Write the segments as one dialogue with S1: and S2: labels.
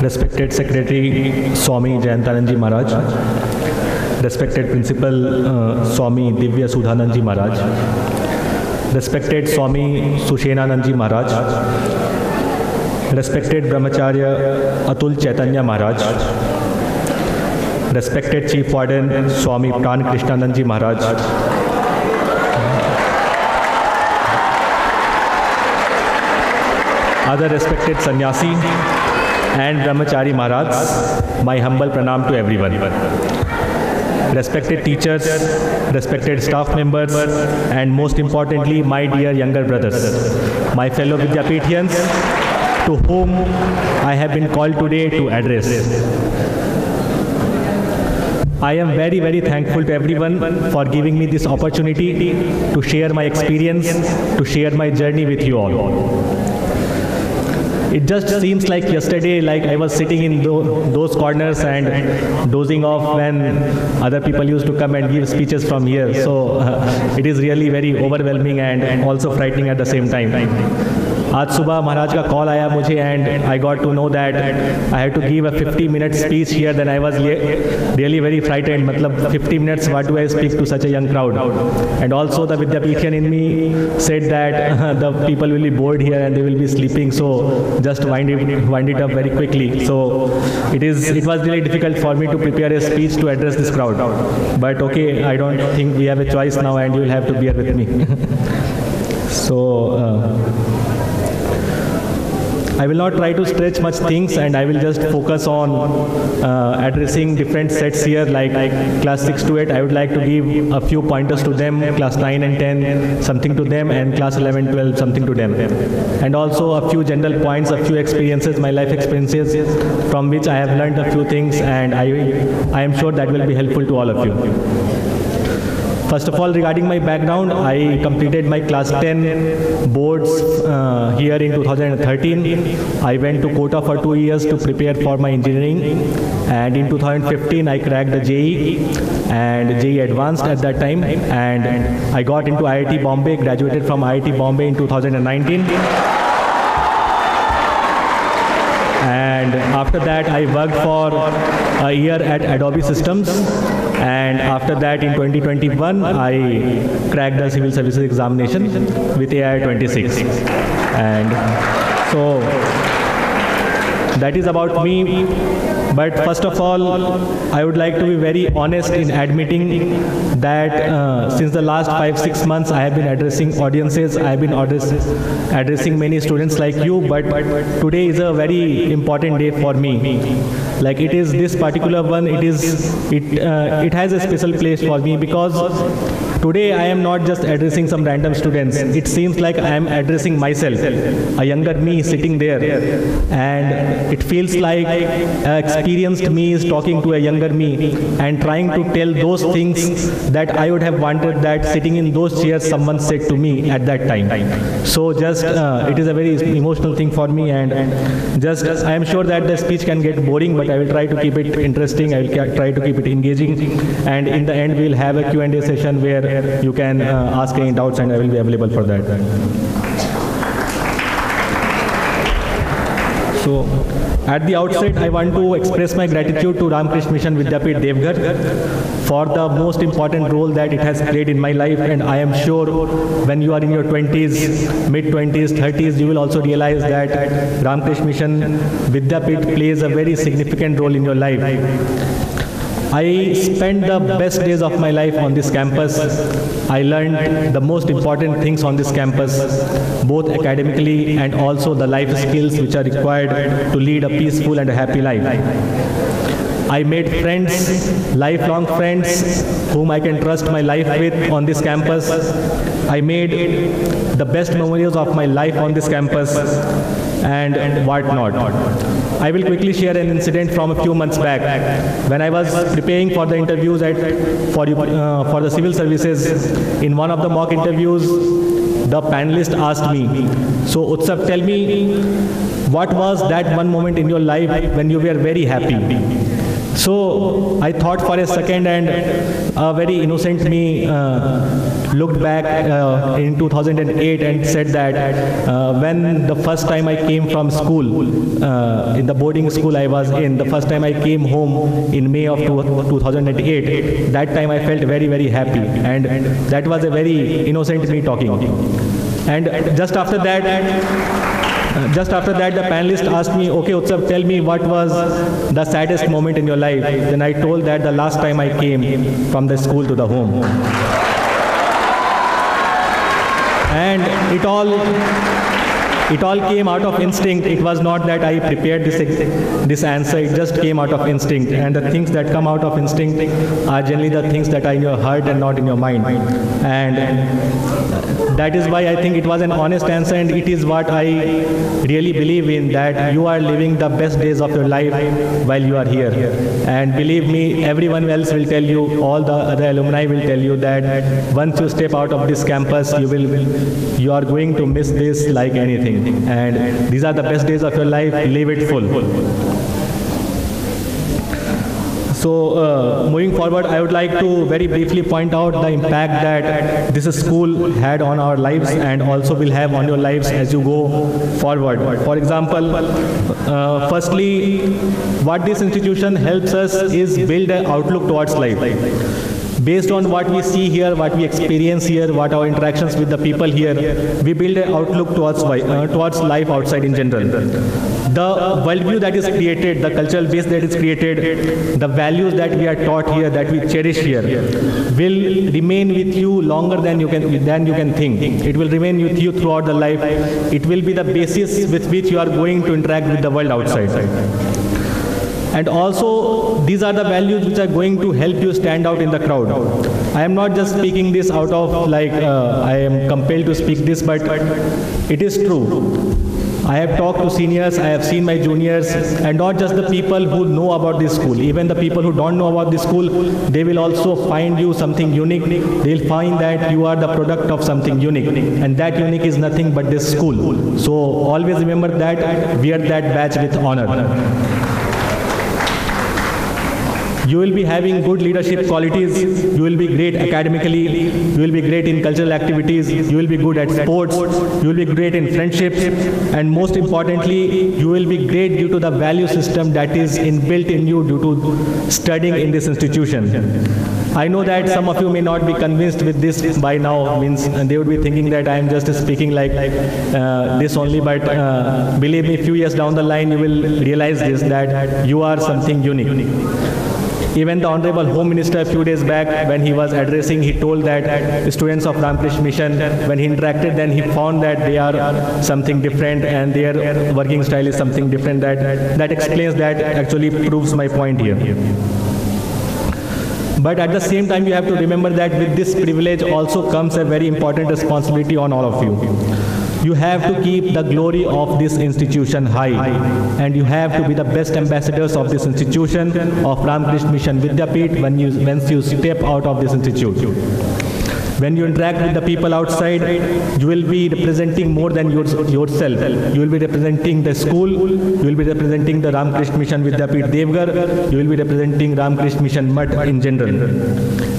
S1: Respected Secretary Swami Jayantanand Ji Maharaj, Respected Principal Swami Divya Sudhanand Ji Maharaj, Respected Swami Sushenanand Ji Maharaj, Respected Brahmacharya Atul Chaitanya Maharaj, Respected Chief Warden Swami Pran Krishnanand Ji Maharaj, other respected sannyasi and Brahmachari Maharaj, my humble pranam to everyone. Respected teachers, respected staff members, and most importantly, my dear younger brothers, my fellow Vidyapithians, to whom I have been called today to address. I am very, very thankful to everyone for giving me this opportunity to share my experience, to share my journey with you all. It just seems like yesterday, like I was sitting in those corners and dozing off when other people used to come and give speeches from here. So it is really very overwhelming and also frightening at the same time. आज सुबह महाराज का call आया मुझे and I got to know that I have to give a 50-minute speech here, then I was really very frightened. मतलब 50 minutes, what do I speak to such a young crowd? And also the Vidyapeethian in me said that the people will be bored here and they will be sleeping, so just wind it up very quickly. So it was really difficult for me to prepare a speech to address this crowd, but okay, I don't think we have a choice now and you will have to bear with me. So I will not try to stretch much things and I will just focus on addressing different sets here, like class 6 to 8. I would like to give a few pointers to them, class 9 and 10 something to them, and class 11, 12 something to them. And also a few general points, a few experiences, my life experiences from which I have learned a few things, and I am sure that will be helpful to all of you. First of all, regarding my background, I completed my class 10 boards here in 2013. I went to Kota for 2 years to prepare for my engineering, and in 2015 I cracked the JEE and JEE Advanced at that time, and I got into IIT Bombay, graduated from IIT Bombay in 2019. And after that I worked for a year at Adobe Systems, and after that in 2021 I cracked the civil services examination with AI 26, and so that is about me. But first of all, I would like to be very honest in admitting that since the last 5-6 months I have been addressing audiences, I have been addressing many students like you, but today is a very important day for me. Like it is this particular one, it has a special place for me, because today I am not just addressing some random students. It seems like I am addressing myself, a younger me sitting there, and it feels like experienced me is talking to a younger me and trying to tell those things that I would have wanted that sitting in those chairs someone said to me at that time. So just it is a very emotional thing for me, and just I am sure that the speech can get boring, but I will try to keep it interesting. I will try to keep it engaging, and in the end we will have a Q&A session where you can ask any doubts, and I will be available for that. So at the outset, I want to express my gratitude to Ramakrishna Mission Vidyapit Devghar for the most important role that it has played in my life, and I am sure when you are in your 20s, mid-20s, 30s, you will also realize that Ramakrishna Mission Vidyapit plays a very significant role in your life. I spent the best days of my life on this campus. I learned the most important things on this campus, both academically and also the life skills which are required to lead a peaceful and a happy life. I made friends, lifelong friends, whom I can trust my life with on this campus. I made the best memories of my life on this campus, and what not. I will quickly share an incident from a few months back. When I was preparing for the interviews for the civil services, in one of the mock interviews, the panelist asked me, "So Utsav, tell me, what was that one moment in your life when you were very happy?" So I thought for a second, and a very innocent me looked back in 2008 and said that when the first time I came from school, in the boarding school I was in, the first time I came home in May of 2008, that time I felt very, very happy, and that was a very innocent me talking. And just after that, the panelist asked me, okay, Utsav, tell me what was the saddest moment in your life. Then I told that the last time I came from the school to the home. And it all came out of instinct. It was not that I prepared this answer. It just came out of instinct. And the things that come out of instinct are generally the things that are in your heart and not in your mind. And that is why I think it was an honest answer, and it is what I really believe in, that you are living the best days of your life while you are here. And believe me, everyone else will tell you, all the other alumni will tell you that once you step out of this campus, you are going to miss this like anything. And these are the best days of your life. Live it full. So moving forward, I would like to very briefly point out the impact that this school had on our lives and also will have on your lives as you go forward. For example, firstly, what this institution helps us is build an outlook towards life. Based on what we see here, what we experience here, what our interactions with the people here, we build an outlook towards life outside in general. The worldview that is created, the cultural base that is created, the values that we are taught here, that we cherish here, will remain with you longer than you can think. It will remain with you throughout the life. It will be the basis with which you are going to interact with the world outside. And also, these are the values which are going to help you stand out in the crowd. I am not just speaking this out of like, I am compelled to speak this, but it is true. I have talked to seniors, I have seen my juniors, and not just the people who know about this school. Even the people who don't know about this school, they will also find you something unique. They'll find that you are the product of something unique. And that unique is nothing but this school. So always remember that, wear that badge with honor. You will be having good leadership qualities, you will be great academically, you will be great in cultural activities, you will be good at sports, you will be great in friendships, and most importantly, you will be great due to the value system that is inbuilt in you due to studying in this institution. I know that some of you may not be convinced with this by now, means they would be thinking that I am just speaking like this only, but believe me, a few years down the line, you will realize this, that you are something unique. Even the Honorable Home Minister a few days back, when he was addressing, he told that students of Ramkrishna Mission, when he interacted, then he found that they are something different and their working style is something different. That explains, that actually proves my point here. But at the same time, you have to remember that with this privilege also comes a very important responsibility on all of you. You have to keep the glory of this institution high, and you have to be the best ambassadors of this institution, of Ramkrishna Mission Vidyapeeth, once you step out of this institute. When you interact with the people outside, you will be representing more than yourself. You will be representing the school, you will be representing the Ramkrishna Mission Vidyapeeth Devgarh, you will be representing Ramkrishna Mission Mutt in general.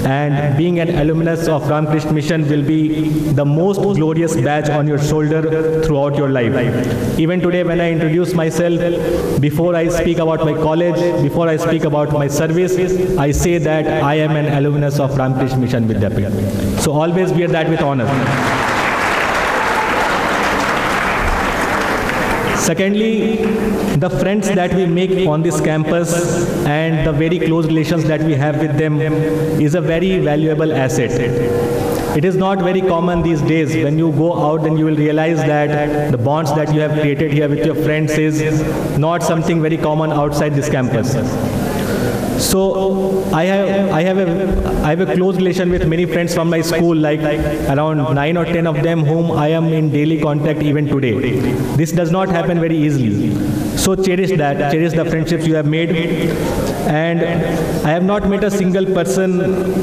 S1: And being an alumnus of Ramkrishna Mission will be the most glorious badge on your shoulder throughout your life. Even today, when I introduce myself, before I speak about my college, before I speak about my service, I say that I am an alumnus of Ramkrishna Mission Vidyapeeth. So always wear that with honor. Secondly, the friends that we make on this campus and the very close relations that we have with them is a very valuable asset. It is not very common these days. When you go out, then you will realize that the bonds that you have created here with your friends is not something very common outside this campus. So I have a close relation with many friends from my school, like around 9 or 10 of them whom I am in daily contact even today. This does not happen very easily. So cherish that, cherish the friendships you have made. And I have not met a single person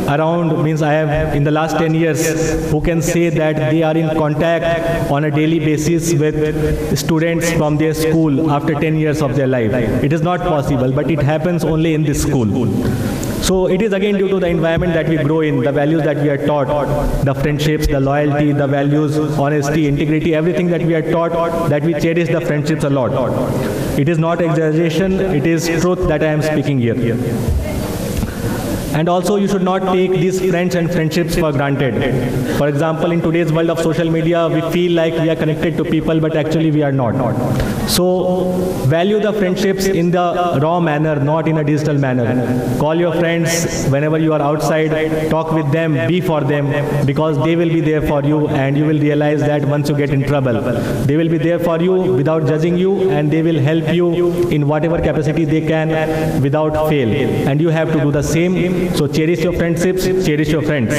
S1: around, means I have in the last 10 years, who can say that they are in contact on a daily basis with students from their school after 10 years of their life. It is not possible, but it happens only in this school. school. So it is again due to the environment that we grow in, the values that we are taught, the friendships, the loyalty, the values, honesty, integrity, everything that we are taught, that we cherish the friendships a lot. It is not exaggeration, it is truth that I am speaking here. And also you should not take these friends and friendships for granted. For example, in today's world of social media, we feel like we are connected to people, but actually we are not. So value the friendships in the raw manner, not in a digital manner. Call your friends whenever you are outside, talk with them, be for them, because they will be there for you, and you will realize that once you get in trouble, they will be there for you without judging you, and they will help you in whatever capacity they can without fail. And you have to do the same. So cherish your friendships, cherish your friends.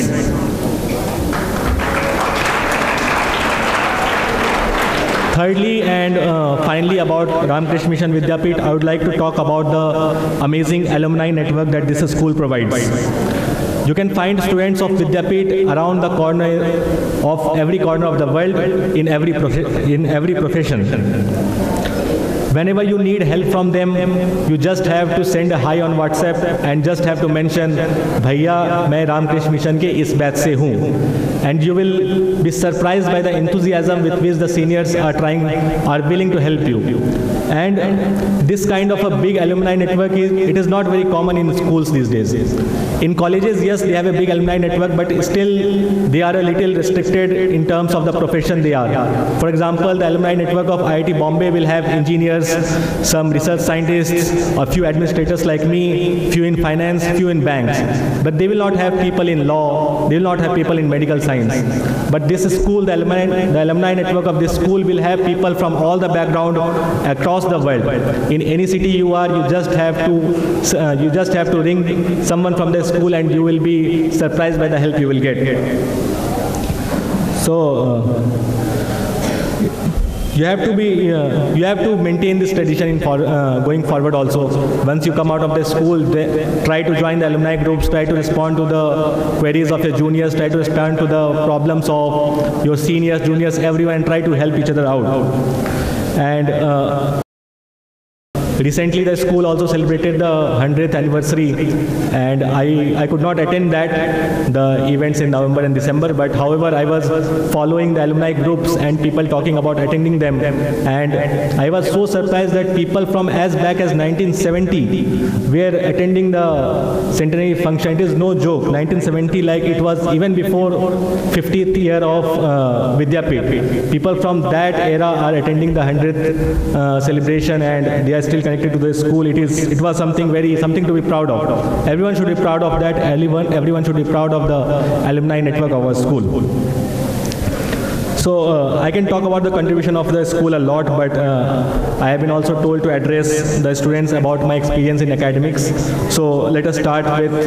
S1: Thirdly and finally about Ramakrishna Mission Vidyapeeth, I would like to talk about the amazing alumni network that this school provides. You can find students of Vidyapeeth around the corner of every corner of the world in every profession. Whenever you need help from them, you just have to send a hi on WhatsApp and just have to mention, Bhaiya, मैं Ramakrishna Mission के इस batch से हूँ. And you will be surprised by the enthusiasm with which the seniors are willing to help you. And this kind of a big alumni network it is not very common in schools these days. In colleges, yes, they have a big alumni network, but still they are a little restricted in terms of the profession they are. For example, the alumni network of IIT Bombay will have engineers, some research scientists, a few administrators like me, few in finance, few in banks. But they will not have people in law, they will not have people in medical science. But this school, the alumni network of this school will have people from all the background across the world. In any city you are, you just have to ring someone from the school and you will be surprised by the help you will get. So you have to maintain this tradition going forward also. Once you come out of the school, try to join the alumni groups, try to respond to the queries of your juniors, try to respond to the problems of your seniors, juniors, everyone, and try to help each other out. And recently the school also celebrated the 100th anniversary, and I could not attend the events in November and December, but however I was following the alumni groups and people talking about attending them, and I was so surprised that people from as back as 1970 were attending the centenary function. It is no joke. 1970, like it was even before 50th year of Vidyapeeth. People from that era are attending the 100th celebration, and they are still connected to the school. It was something to be proud of. Everyone should be proud of that. Everyone should be proud of the alumni network of our school. So I can talk about the contribution of the school a lot, but I have been also told to address the students about my experience in academics. So let us start with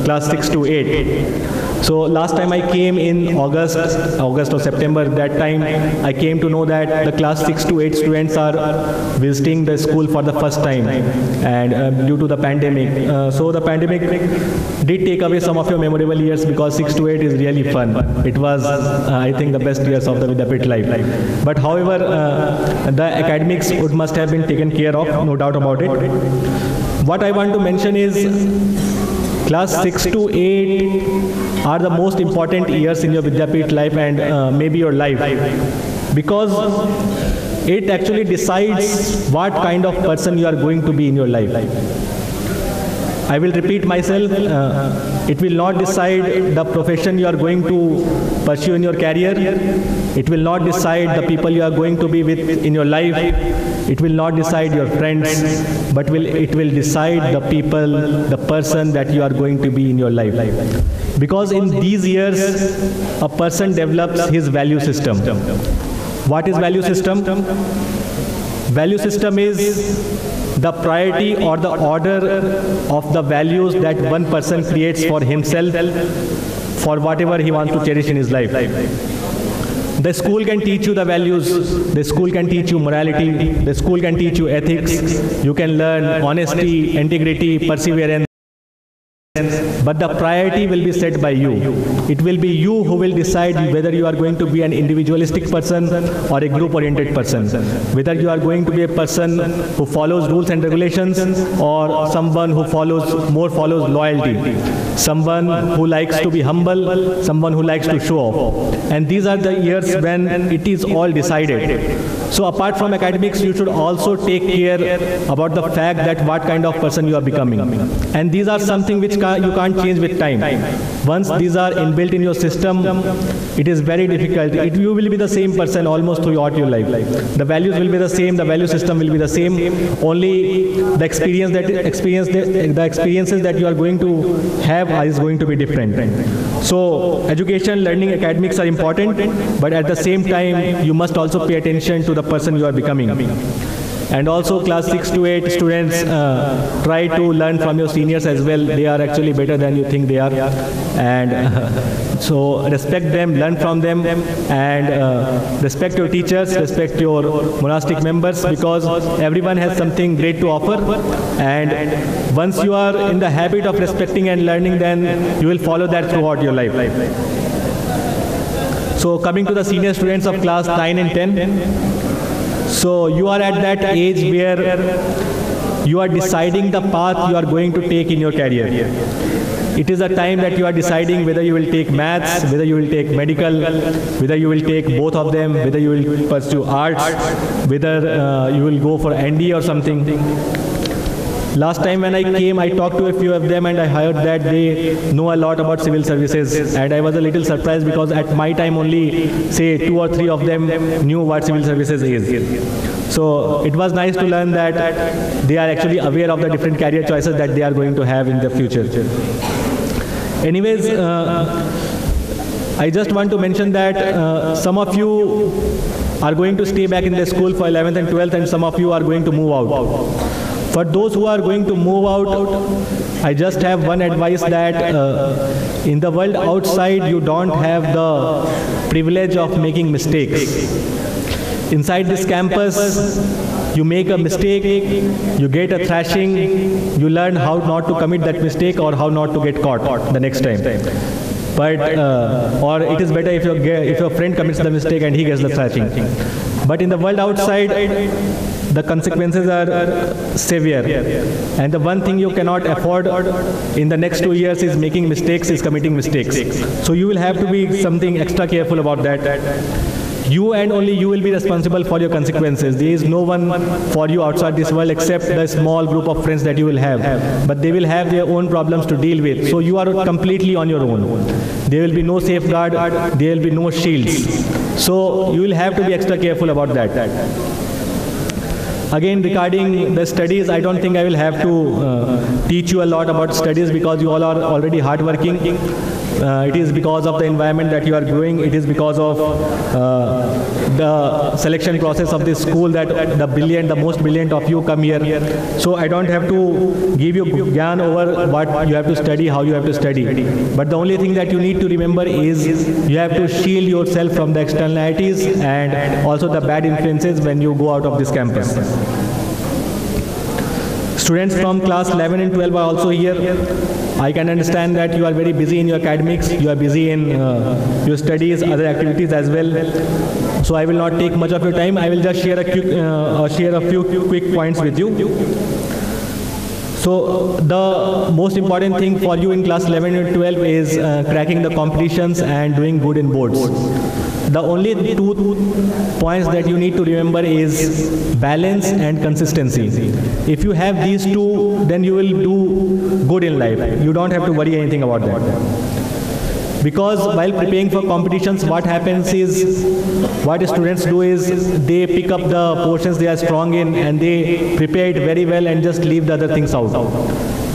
S1: class 6 to 8. So last time I came in August or September, that time I came to know that the class 6 to 8 students are visiting the school for the first time, and due to the pandemic. So the pandemic did take away some of your memorable years, because 6 to 8 is really fun. It was, I think, the best years of the Vidyapeeth life. But however, the academics must have been taken care of, no doubt about it. What I want to mention is class 6 to 8 are the most important years in your Vidyapeeth life, and maybe your life, because it actually decides what kind of person you are going to be in your life. I will repeat myself, it will not decide the profession you are going to pursue in your career. It will not decide the people you are going to be with in your life. It will not decide your friends, but it will decide the people, the person that you are going to be in your life. Because in these years, a person develops his value system. What is value system? Value system is the priority or the order of the values that one person creates for himself, for whatever he wants to cherish in his life. The school can teach you the values, the school can teach you morality, the school can teach you ethics, you can learn honesty, integrity, perseverance. but the priority will be set by you. It will be you who will decide whether you are going to be an individualistic person or a group-oriented person, whether you are going to be a person who follows rules and regulations or someone who follows loyalty, someone who likes to be humble, someone who likes to show off. And these are the years when it is all decided. So apart from academics, you should also take care about the fact that what kind of person you are becoming. And these are something which you can't change with time. Once these are inbuilt in your system, it is very difficult. You will be the same person almost throughout your life. The values will be the same, the value system will be the same, only the experiences that you are going to have is going to be different. So education, learning, academics are important, but at the same time, you must also pay attention to the person you are becoming. And also class 6 to 8 students, try to learn from your seniors as well. They are actually better than you think they are. And so respect them, learn from them, and respect your teachers, respect your monastic members, because everyone has something great to offer. And once you are in the habit of respecting and learning, then you will follow that throughout your life. So coming to the senior students of class 9 and 10, so you are at that age where you are deciding the path you are going to take in your career. It is a time that you are deciding whether you will take maths, whether you will take medical, whether you will take both of them, whether you will pursue arts, whether you will go for ND or something. Last time when I came, I talked to a few of them and I heard that they know a lot about civil services, and I was a little surprised because at my time only, say, 2 or 3 of them knew what civil services is. So it was nice to learn that they are actually aware of the different career choices that they are going to have in the future. Anyways, I just want to mention that some of you are going to stay back in the school for 11th and 12th, and some of you are going to move out. For those who are going to move out, I just have one advice, that in the world outside, you don't have the privilege of making mistakes. Inside this campus, you make a mistake, you get a thrashing, you learn how not to commit that mistake or how not to get caught the next time. But, or it is better if your friend commits the mistake and he gets the thrashing. But in the world outside, the consequences are severe. And the one thing you cannot afford in the next 2 years is making mistakes, is committing mistakes. So you will have to be something extra careful about that. You and only you will be responsible for your consequences. There is no one for you outside this world except the small group of friends that you will have. But they will have their own problems to deal with. So you are completely on your own. There will be no safeguard, there will be no shields. So you will have to be extra careful about that. Again, regarding the studies, I don't think I will have to teach you a lot about studies because you all are already hardworking. It is because of the environment that you are growing. It is because of the selection process of this school that the most brilliant of you come here. So I don't have to give you gyan over what you have to study, how you have to study. But the only thing that you need to remember is you have to shield yourself from the externalities and also the bad influences when you go out of this campus. Students from class 11 and 12 are also here. I can understand that you are very busy in your academics, you are busy in your studies, other activities as well. So I will not take much of your time. I will just share a few quick points with you. So the most important thing for you in class 11 and 12 is cracking the competitions and doing good in boards. The only 2 points that you need to remember is balance and consistency. If you have these 2, then you will do good in life. You don't have to worry anything about that. Because while preparing for competitions, what happens is, what students do is, they pick up the portions they are strong in and they prepare it very well and just leave the other things out.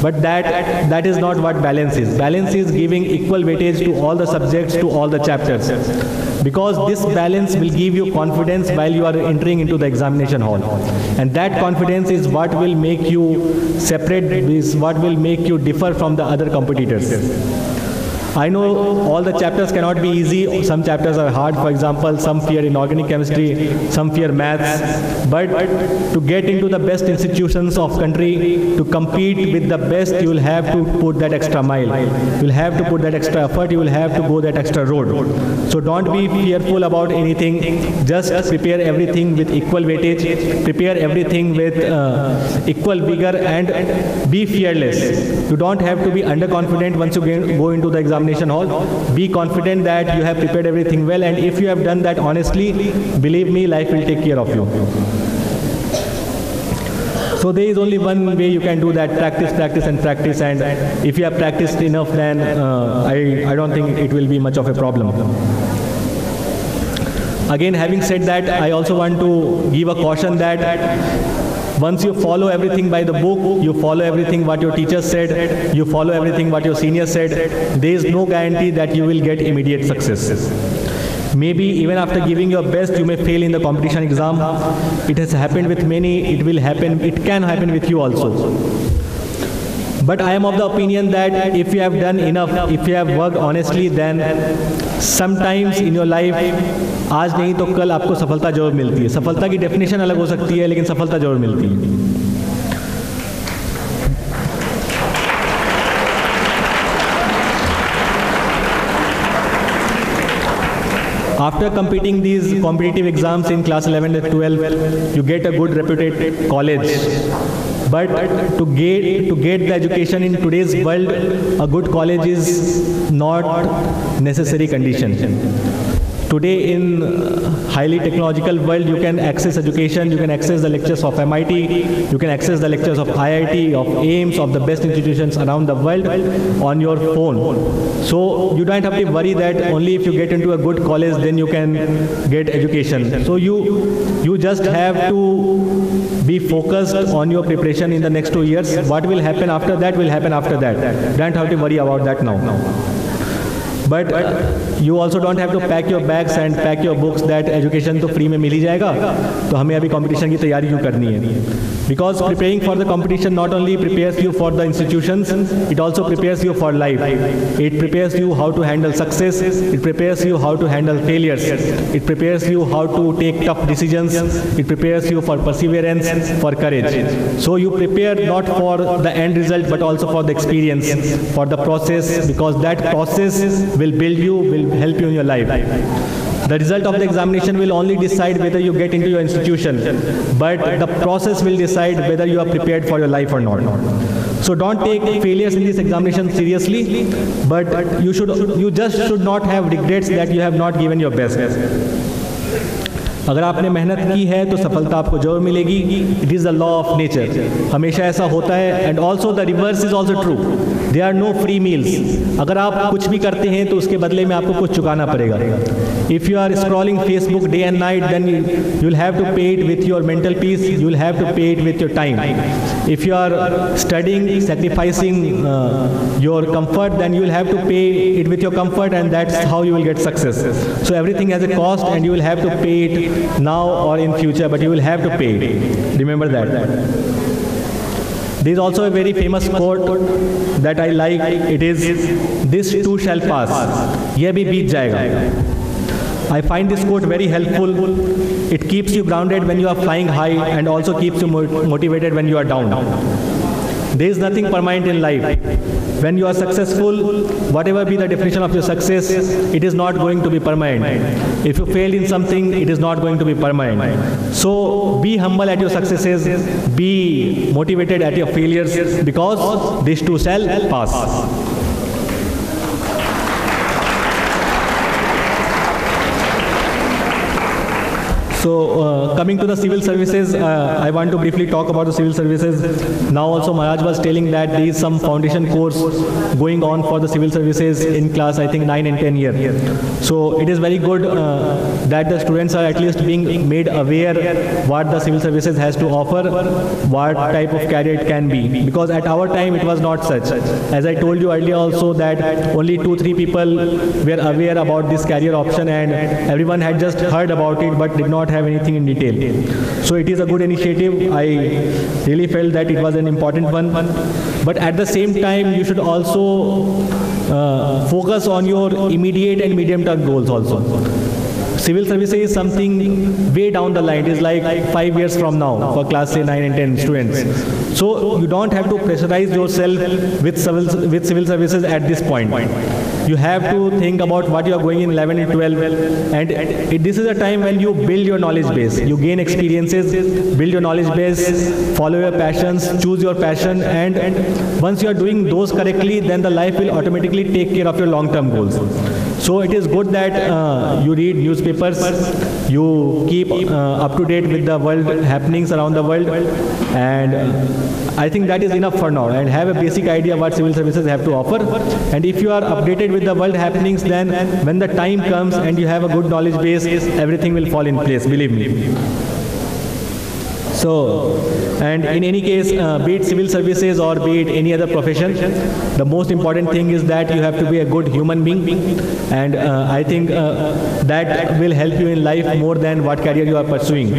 S1: But that is not what balance is. Balance is giving equal weightage to all the subjects, to all the chapters. Because this balance will give you confidence while you are entering into the examination hall. And that confidence is what will make you separate, is what will make you differ from the other competitors. I know all the chapters cannot be easy. Some chapters are hard. For example, some fear inorganic chemistry, some fear maths. But to get into the best institutions of country, to compete with the best, you will have to put that extra mile. You will have to put that extra effort. You will have to go that extra road. So don't be fearful about anything. Just prepare everything with equal weightage. Prepare everything with equal vigor, and be fearless. You don't have to be underconfident once you go into the examination hall. Be confident that you have prepared everything well, and if you have done that honestly, believe me, life will take care of you. So there is only one way you can do that: practice, practice, and practice. And if you have practiced enough, then I don't think it will be much of a problem. Again, having said that, I also want to give a caution that once you follow everything by the book, you follow everything what your teacher said, you follow everything what your senior said, there is no guarantee that you will get immediate success. Maybe even after giving your best, you may fail in the competition exam. It has happened with many, it will happen, it can happen with you also. But I am of the opinion that if you have done enough, if you have worked honestly, then sometimes in your life, आज नहीं तो कल आपको सफलता जरूर मिलती है. सफलता की डेफिनेशन अलग हो सकती है, लेकिन सफलता जरूर मिलती है. After competing these competitive exams in class 11 and 12, you get a good reputed college. But to get the education in today's world, a good college is not necessary condition. Today in highly technological world, you can access education, you can access the lectures of MIT, you can access the lectures of IIT, of AIMS, of the best institutions around the world on your phone. So you don't have to worry that only if you get into a good college, then you can get education. So you just have to be focused on your preparation in the next 2 years. What will happen after that will happen after that. Don't have to worry about that now. But you also don't have to pack your bags and pack your books that education तो free में मिल ही जाएगा, तो हमें अभी competition की तैयारी क्यों करनी है? Because preparing for the competition not only prepares you for the institutions, it also prepares you for life. It prepares you how to handle success, it prepares you how to handle failures, it prepares you how to take tough decisions, it prepares you for perseverance, for courage. So you prepare not for the end result but also for the experience, for the process, because that process will build you, will help you in your life. The result of the examination will only decide whether you get into your institution, but the process will decide whether you are prepared for your life or not. So don't take failures in this examination seriously, but you just should not have regrets that you have not given your best. अगर आपने मेहनत की है तो सफलता आपको जरूर मिलेगी. It is the law of nature. हमेशा ऐसा होता है. And also the reverse is also true. There are no free meals. अगर आप कुछ भी करते हैं तो उसके बदले में आपको कुछ चुकाना पड़ेगा. If you are scrolling Facebook day and night, then you will have to pay it with your mental peace. You will have to pay it with your time. If you are studying, sacrificing your comfort, then you will have to pay it with your comfort, and that's how you will get success. So everything has a cost, and you will have to pay it now or in future, but you will have to pay it. Remember that. There is also a very famous quote that I like. It is, "This too shall pass." यह भी बीत जाएगा. I find this quote very helpful. It keeps you grounded when you are flying high, and also keeps you motivated when you are down. There is nothing permanent in life. When you are successful, whatever be the definition of your success, it is not going to be permanent. If you fail in something, it is not going to be permanent. So be humble at your successes, be motivated at your failures, because this too shall pass. So coming to the civil services, I want to briefly talk about the civil services. Now also Maharaj was telling that there is some foundation course going on for the civil services in class, I think 9 and 10 year. So it is very good that the students are at least being made aware what the civil services has to offer, what type of career it can be. Because at our time it was not such. As I told you earlier also that only 2-3 people were aware about this career option, and everyone had just heard about it but did not have have anything in detail. So it is a good initiative. I really felt that it was an important one. But at the same time, you should also focus on your immediate and medium-term goals also. Civil services is something way down the line. It is like 5 years from now for class say 9 and 10 students. So you don't have to pressurize yourself with civil services at this point. You have to think about what you are going in 11 and 12, and this is a time when you build your knowledge base. You gain experiences, build your knowledge base, follow your passions, choose your passion, and once you are doing those correctly, then the life will automatically take care of your long-term goals. So it is good that you read newspapers, you keep up to date with the world happenings around the world, and I think that is enough for now, and have a basic idea what civil services have to offer. And if you are updated with the world happenings, then when the time comes and you have a good knowledge base, everything will fall in place, believe me. So, and in any case, be it civil services or be it any other profession, the most important thing is that you have to be a good human being, and I think that will help you in life more than what career you are pursuing.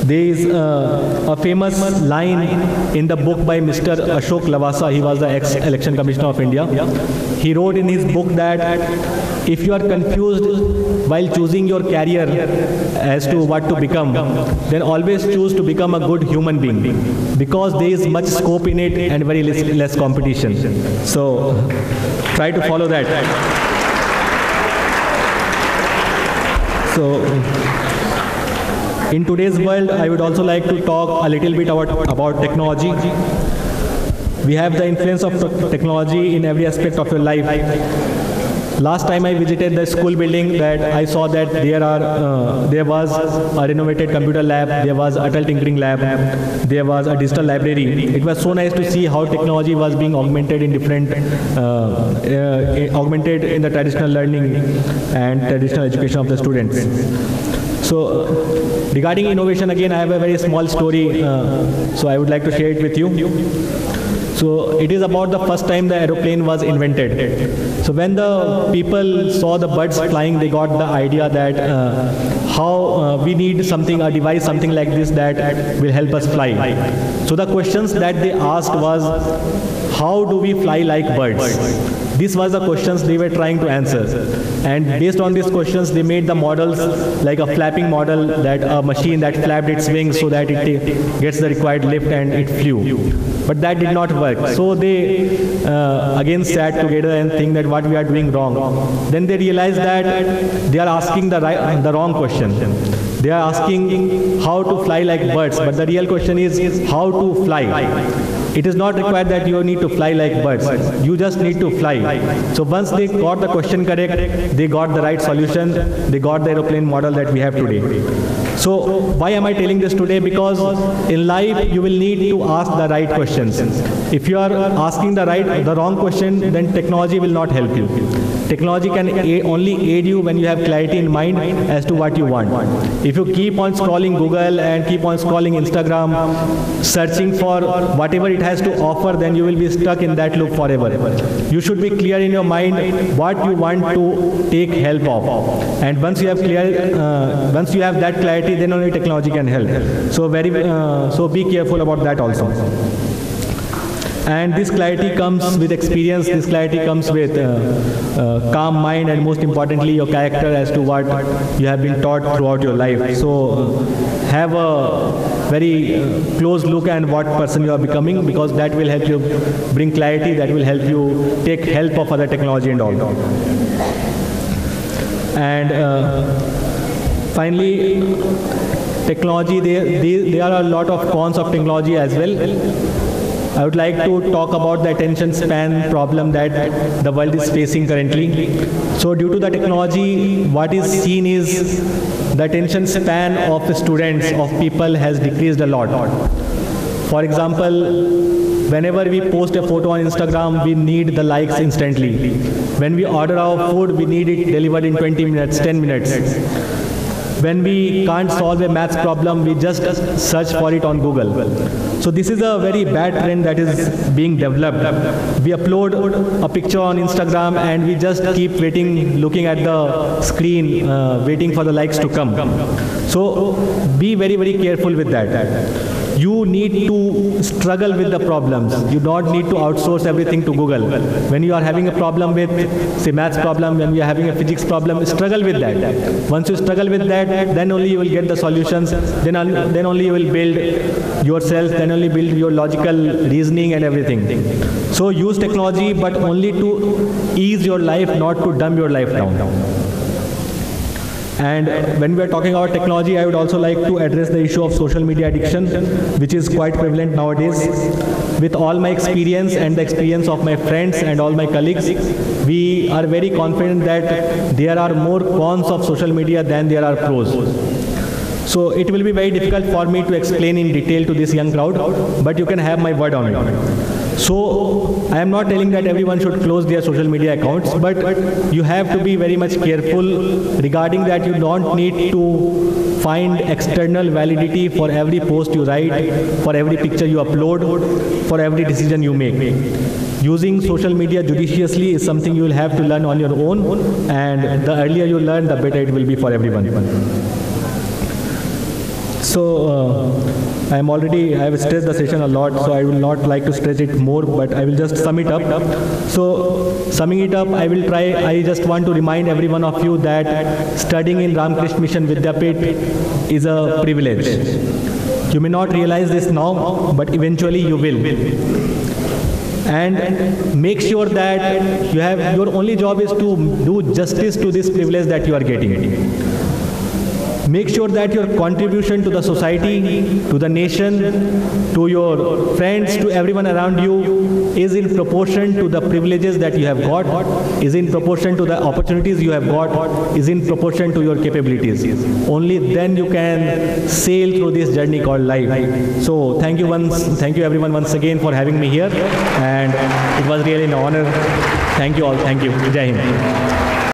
S1: There is a famous line in the book by Mr. Ashok Lavasa. He was the ex-election commissioner of India. He wrote in his book that if you are confused while choosing your career as to what to become, then always choose to become a good human being, because there is much scope in it and very less competition. So try to follow that. So in today's world, I would also like to talk a little bit about technology. We have the influence of technology in every aspect of your life. Last time I visited the school building, that I saw that there was a renovated computer lab, there was adult tinkering lab, there was a digital library. It was so nice to see how technology was being augmented in augmented in the traditional learning and traditional education of the students. So regarding innovation, again, I have a very small story, so I would like to share it with you. So it is about the first time the aeroplane was invented. So when the people saw the birds flying, they got the idea that how we need something, a device, something like this that will help us fly. So the questions that they asked was, how do we fly like birds? These were the questions they were trying to answer. And based on these questions, they made the models like a flapping model, that a machine that flapped its wings so that it gets the required lift and it flew. But that did not work. So they again sat together and think that what we are doing wrong. Then they realized that they are asking the wrong question. They are asking how to fly like birds, but the real question is how to fly. It is not required that you need to fly like birds. You just need to fly. So once they got the question correct, they got the right solution, they got the aeroplane model that we have today. So why am I telling this today? Because in life you will need to ask the right questions. If you are asking the wrong question, then technology will not help you. Technology can only aid you when you have clarity in mind as to what you want. If you keep on scrolling Google and keep on scrolling Instagram, searching for whatever it has to offer, then you will be stuck in that loop forever. You should be clear in your mind what you want to take help of. And once you have that clarity, then only technology can help. So so be careful about that also. And this clarity comes with experience, this clarity comes with calm mind, and most importantly your character as to what you have been taught throughout your life. So have a very close look at what person you are becoming, because that will help you bring clarity, that will help you take help of other technology and all. And finally, technology, there are a lot of cons of technology as well. I would like to talk about the attention span problem that the world is facing currently. So due to the technology, what is seen is the attention span of students, of people, has decreased a lot. For example, whenever we post a photo on Instagram, we need the likes instantly. When we order our food, we need it delivered in 20 minutes, 10 minutes. When we can't solve a maths problem, we just search for it on Google. So this is a very bad trend that is being developed. We upload a picture on Instagram and we just keep waiting, looking at the screen, waiting for the likes to come. So be very, very careful with that. You need to struggle with the problems. You don't need to outsource everything to Google. When you are having a problem with, say, maths problem, when you are having a physics problem, struggle with that. Once you struggle with that, then only you will get the solutions. Then only you will build yourself. Then only build your logical reasoning and everything. So use technology, but only to ease your life, not to dumb your life down. And when we are talking about technology, I would also like to address the issue of social media addiction, which is quite prevalent nowadays. With all my experience and the experience of my friends and all my colleagues, we are very confident that there are more cons of social media than there are pros. So it will be very difficult for me to explain in detail to this young crowd, but you can have my word on it. So I am not telling that everyone should close their social media accounts, but you have to be very much careful regarding that. You don't need to find external validity for every post you write, for every picture you upload, for every decision you make. Using social media judiciously is something you will have to learn on your own, and the earlier you learn, the better it will be for everyone. So I have stressed the session a lot, so I will not like to stress it more, but I will just sum it up. So summing it up, I just want to remind every one of you that studying in Ramakrishna Mission Vidyapit is a privilege. You may not realize this now, but eventually you will. And make sure that your only job is to do justice to this privilege that you are getting. Make sure that your contribution to the society, to the nation, to your friends, to everyone around you is in proportion to the privileges that you have got, is in proportion to the opportunities you have got, is in proportion to your capabilities. Only then you can sail through this journey called life. So thank you everyone once again for having me here, and it was really an honor. Thank you all. Thank you. Jai Hind.